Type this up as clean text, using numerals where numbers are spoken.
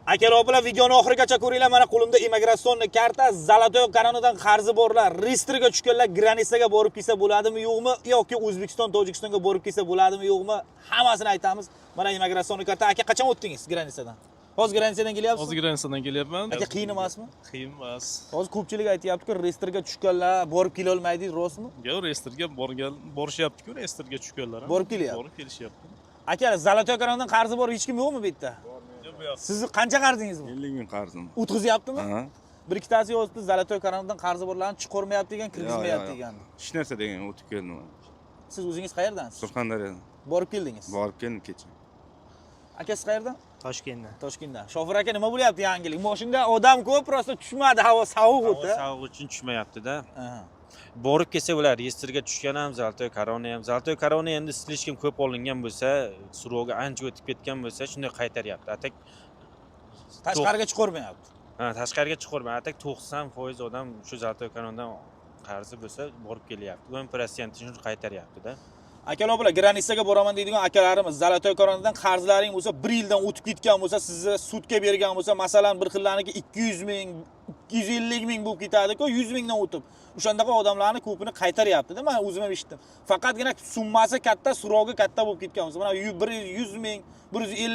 Akalar opalar videoni oxirigacha ko'ringlar. Mana qo'limda immigratsionni karta, Zolotoy kanonidan qarzi borlar, reyestrga tushganlar granisaga borib kelsa bo'ladimi, yo'qmi, yoki O'zbekiston, Tojikistonga borib kelsa bo'ladimi, yo'qmi? Hammasini aytamiz. Mana immigratsionni karta. Aka qachon o'tdingiz granisadan? Hozir granisadan kelyapsiz? Hozir granisadan kelyapman. Aka qiyin emasmi? Qiyin emas. Hozir ko'pchilik aytayapti-ku, reyestrga tushganlar borib kela olmaydi, rostmi? Yo'q, reyestrga borishyapti-ku, reyestrga tushganlar. Borib kelyapti. Borib kelishyapti. Aka, Zolotoy kanonidan qarzi bor hech kim yo'qmi bu yerda? Sizni qancha qarzingiz bor? 50 ming qarzim. O'tqizyaptimi? Ha. Bir ikkitasi yozibdi, Zolotoy kanonidan qarzi borlarni chiqarmayapti degan, kirgizmayapti degan. Hech narsa degan o'tib keldim. Siz o'zingiz qayerdansiz? Surxondaryodan. Borib keldingiz. Borib keldim kecha. Aka siz qayerdan? Toshkentdan. Toshkentdan. Shofir aka, nima bo'lyapti yangilik? Moshinda odam ko'p, prosta tushmadi, havo sovuq o'tdi. Sovuq uchun tushmayapti-da. Aha. Borib kelsa bo'lar, reyestrga tushgan ham, Zolotoy karoni ham. Zolotoy karoni endi slishkim ko'p olingan bo'lsa, surovga ancha o'tib ketgan bo'lsa, shunday qaytaryapti. Atak Tashqariga chiqarmayapti. ha, tashqariga chiqarmayapti. Atak 90% odam shu Zolotoy kanonidan qarzi bo'lsa, borib kelyapti. Bu ham protsentini qaytaryapti-da. Akalar bilan granisaga boraman deydigan akalarimiz, Zolotoy kanonidan qarzlaring bo'lsa, 1 yildan o'tib ketgan bo'lsa, sizni sudga bergan bo'lsa, masalan, bir xillarniki 200 ming, 250 ming bo'lib ketadi-ku, 100 mingdan o'tib. O'shandaqa odamlarni ko'pini qaytaryapti-da, men o'zim ham eshitdim. Faqatgina summasi katta, so'rovi katta bo'lib ketgan bo'lsa, mana 100 ming, 150